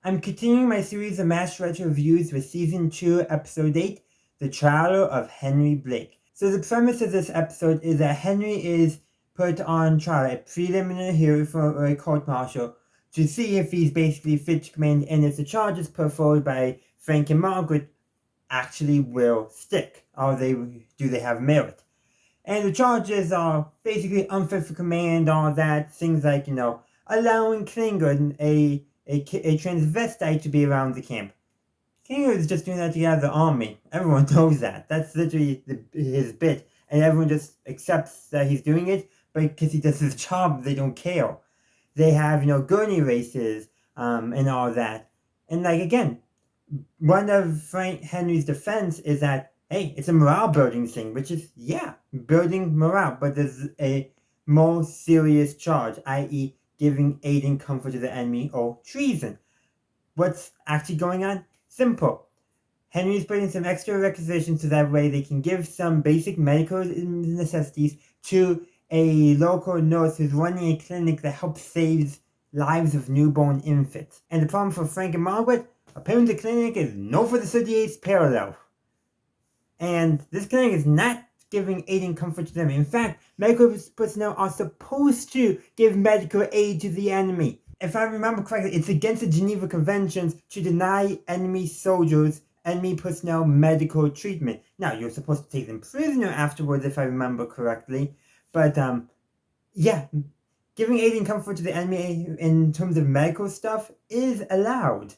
I'm continuing my series of MASH retro reviews with Season 2, Episode 8, The Trial of Henry Blake. So the premise of this episode is that Henry is put on trial, a preliminary hearing for a court-martial, to see if he's basically fit to command and if the charges put forward by Frank and Margaret actually will stick, or do they have merit. And the charges are basically unfit for command, all that, things like, allowing Klingon, a transvestite, to be around the camp. Klingon is just doing that to get out of the army. Everyone knows that. That's literally his bit. And everyone just accepts that he's doing it, but because he does his job, they don't care. They have, gurney races, and all that. And again, one of Frank Henry's defense is that, hey, it's a morale building thing, which is, building morale, but there's a more serious charge, i.e. giving aid and comfort to the enemy or treason. What's actually going on? Simple. Henry's putting some extra requisitions so that way they can give some basic medical necessities to a local nurse who's running a clinic that helps save lives of newborn infants. And the problem for Frank and Margaret? Apparently the clinic is no for the 38th parallel. And this clinic is not giving aid and comfort to them. In fact, medical personnel are supposed to give medical aid to the enemy. If I remember correctly, it's against the Geneva Conventions to deny enemy soldiers, enemy personnel medical treatment. Now, you're supposed to take them prisoner afterwards, if I remember correctly. But, giving aid and comfort to the enemy in terms of medical stuff is allowed.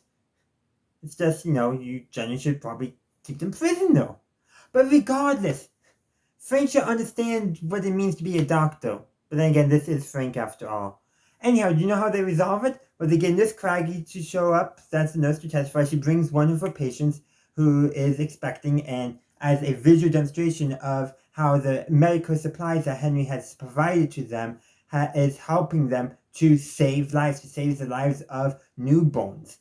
It's just, you generally should probably keep them prisoner. But regardless, Frank should understand what it means to be a doctor. But then again, this is Frank after all. Anyhow, do you know how they resolve it? Well, they get Nurse Craggy to show up, that's the nurse to testify. She brings one of her patients who is expecting, and as a visual demonstration of how the medical supplies that Henry has provided to them is helping them to save lives, to save the lives of newborns.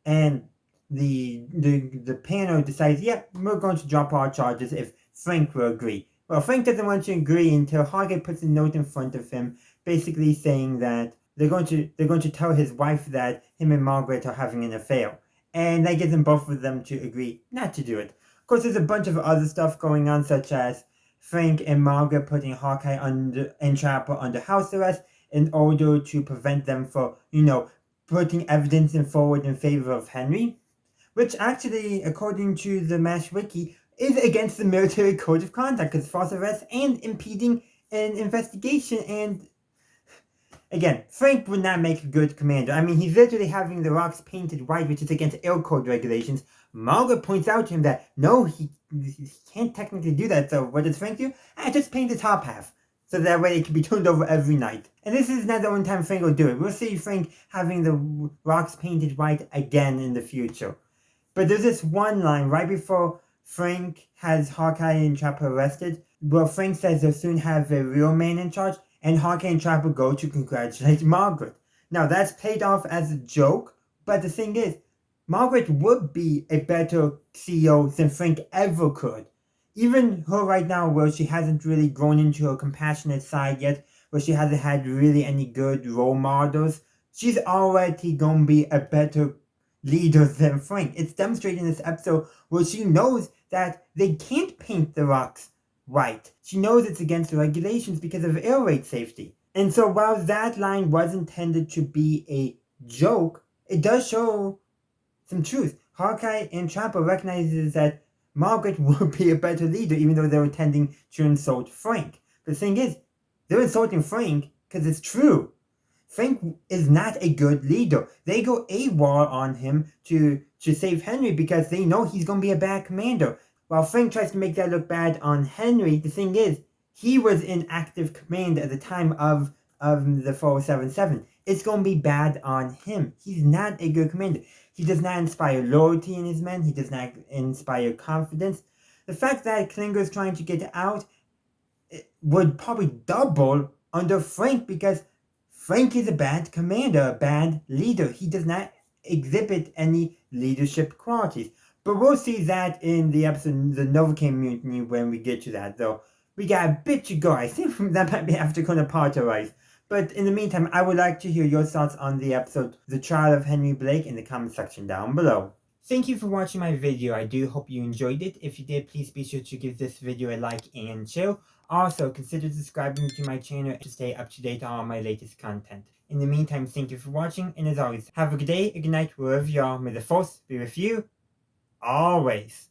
And the panel decides, we're going to drop our charges if Frank will agree. Well, Frank doesn't want to agree until Hargett puts a note in front of him, basically saying that they're going to tell his wife that him and Margaret are having an affair. And that gets them both of them to agree not to do it. Of course, there's a bunch of other stuff going on, such as Frank and Margaret putting Hawkeye and Trapper under house arrest in order to prevent them from, putting evidence forward in favor of Henry, which actually, according to the MASH wiki, is against the military code of conduct, because false arrest and impeding an investigation. And again, Frank would not make a good commander. I mean, he's literally having the rocks painted white, which is against air code regulations. Margaret points out to him that, no, he can't technically do that, so what does Frank do? Just paint the top half, so that way it can be turned over every night. And this is not the only time Frank will do it. We'll see Frank having the rocks painted white again in the future. But there's this one line right before Frank has Hawkeye and Trapper arrested, where Frank says they'll soon have a real man in charge, and Hawkeye and Trapper go to congratulate Margaret. Now, that's played off as a joke, but the thing is, Margaret would be a better CEO than Frank ever could. Even her right now, where she hasn't really grown into her compassionate side yet, where she hasn't had really any good role models, she's already going to be a better leader than Frank. It's demonstrated in this episode where she knows that they can't paint the rocks white. She knows it's against the regulations because of air raid safety. And so while that line was intended to be a joke, it does show some truth. Hawkeye and Trapper recognizes that Margaret would be a better leader, even though they're intending to insult Frank. But the thing is, they're insulting Frank because it's true. Frank is not a good leader. They go AWOL on him to save Henry because they know he's going to be a bad commander. While Frank tries to make that look bad on Henry, the thing is, he was in active command at the time of the 477. It's going to be bad on him. He's not a good commander. He does not inspire loyalty in his men. He does not inspire confidence. The fact that Klinger's trying to get out would probably double under Frank because Frank is a bad commander, a bad leader. He does not exhibit any leadership qualities. But we'll see that in the episode, the Novocaine Mutiny, when we get to that, though. We got a bit to go. I think that might be after Corner Part Rise. But in the meantime, I would like to hear your thoughts on the episode The Trial of Henry Blake in the comment section down below. Thank you for watching my video. I do hope you enjoyed it. If you did, please be sure to give this video a like and share. Also, consider subscribing to my channel to stay up to date on all my latest content. In the meantime, thank you for watching, and as always, have a good day, a good night, wherever you are. May the force be with you always.